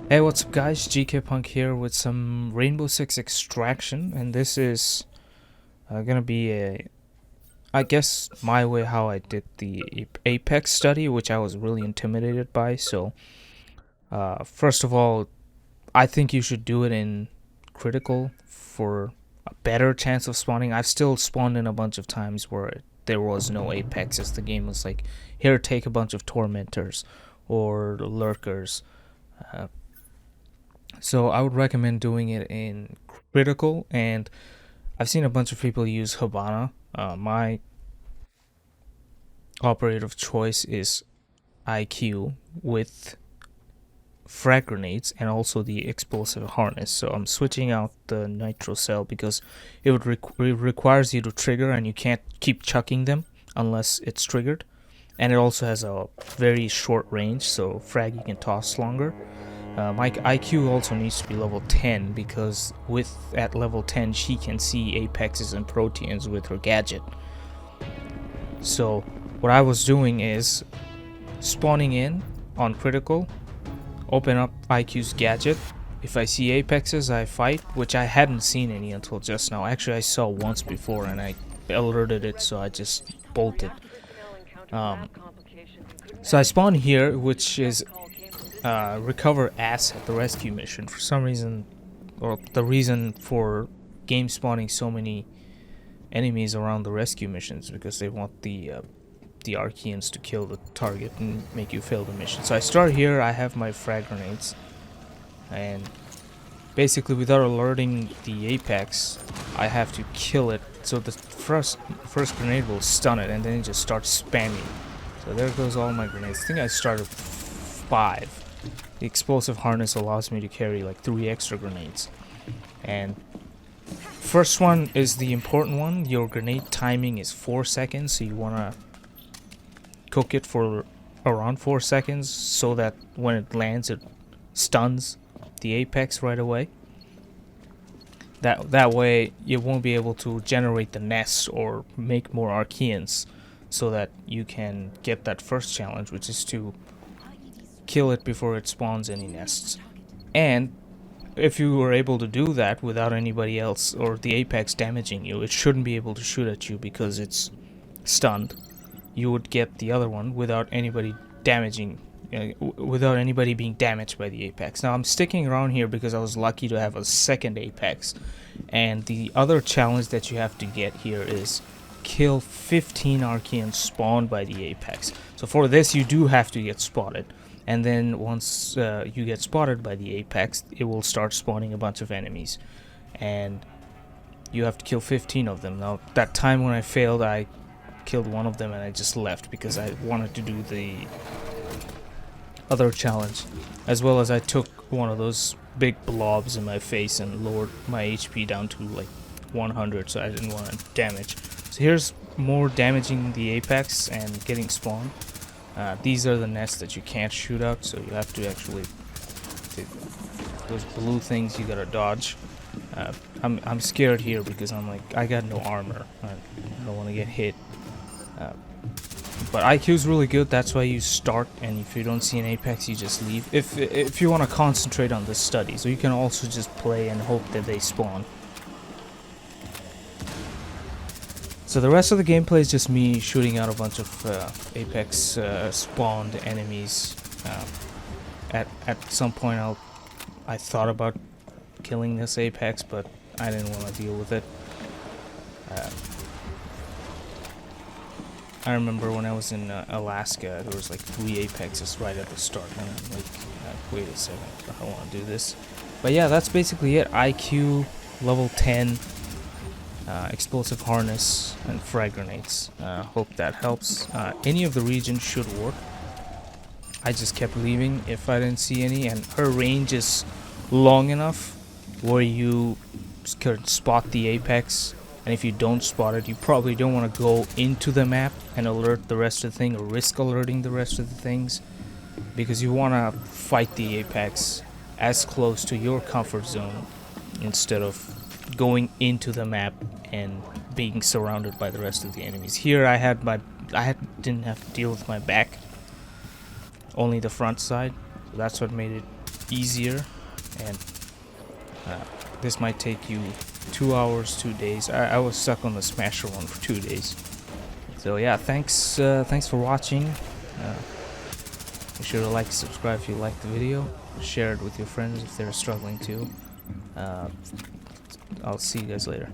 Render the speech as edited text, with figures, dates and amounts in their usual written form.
Hey, what's up guys, GKPunk here with some Rainbow Six Extraction, and this is gonna be I guess my way how I did the Apex study, which I was really intimidated by. So first of all, I think you should do it in critical for a better chance of spawning. I've still spawned in a bunch of times where there was no Apexes. The game was like, here, take a bunch of tormentors or lurkers. So I would recommend doing it in critical, and I've seen a bunch of people use Habana. My operator of choice is IQ with frag grenades and also the explosive harness. So I'm switching out the nitro cell because it requires you to trigger, and you can't keep chucking them unless it's triggered. And it also has a very short range, so frag you can toss longer. My IQ also needs to be level 10 because at level 10 she can see apexes and proteans with her gadget. So what I was doing is spawning in on critical, open up IQ's gadget. If I see apexes, I fight, which I hadn't seen any until just now. Actually, I saw once before and I alerted it, so I just bolted. So I spawn here, which is recover asset, the rescue mission. For some reason, or the reason for game spawning so many enemies around the rescue missions, because they want the Archaeans to kill the target and make you fail the mission. So I start here, I have my frag grenades, and basically without alerting the apex, I have to kill it. So the first grenade will stun it, and then it just starts spamming. So there goes all my grenades. I think I started 5. The explosive harness allows me to carry like 3 extra grenades. And first one is the important one. Your grenade timing is 4 seconds, so you want to cook it for around 4 seconds so that when it lands it stuns the apex right away. That way you won't be able to generate the nest or make more Archaeans, so that you can get that first challenge, which is to kill it before it spawns any nests. And if you were able to do that without anybody else or the apex damaging you, it shouldn't be able to shoot at you because it's stunned. You would get the other one without anybody without anybody being damaged by the apex. Now I'm sticking around here because I was lucky to have a second apex, and the other challenge that you have to get here is kill 15 Archaeans spawned by the apex. So for this you do have to get spotted, and then once you get spotted by the apex, it will start spawning a bunch of enemies, and you have to kill 15 of them. Now that time when I failed, I killed one of them and I just left because I wanted to do the other challenge, as well as I took one of those big blobs in my face and lowered my HP down to like 100, so I didn't want to damage. So here's more damaging the apex and getting spawned. These are the nests that you can't shoot out, so you have to actually those blue things you gotta dodge. I'm scared here because I'm like, I got no armor. I don't want to get hit. But IQ is really good. That's why you start, and if you don't see an apex, you just leave. If you want to concentrate on this study, so you can also just play and hope that they spawn. So the rest of the gameplay is just me shooting out a bunch of apex spawned enemies. At some point, I thought about killing this apex, but I didn't want to deal with it. I remember when I was in Alaska, there was like 3 apexes right at the start, and I'm like, wait a second, I don't want to do this. But yeah, that's basically it. IQ, level 10, explosive harness, and frag grenades. Hope that helps. Any of the regions should work. I just kept leaving if I didn't see any, and her range is long enough where you could spot the apex. And if you don't spot it, you probably don't want to go into the map and alert the rest of the thing, or risk alerting the rest of the things, because you want to fight the apex as close to your comfort zone instead of going into the map and being surrounded by the rest of the enemies. Here I didn't have to deal with my back, only the front side. So that's what made it easier, and this might take you 2 hours, 2 days. I was stuck on the Smasher one for 2 days. So yeah, thanks for watching. Make sure to like, subscribe if you liked the video. Share it with your friends if they're struggling too. I'll see you guys later.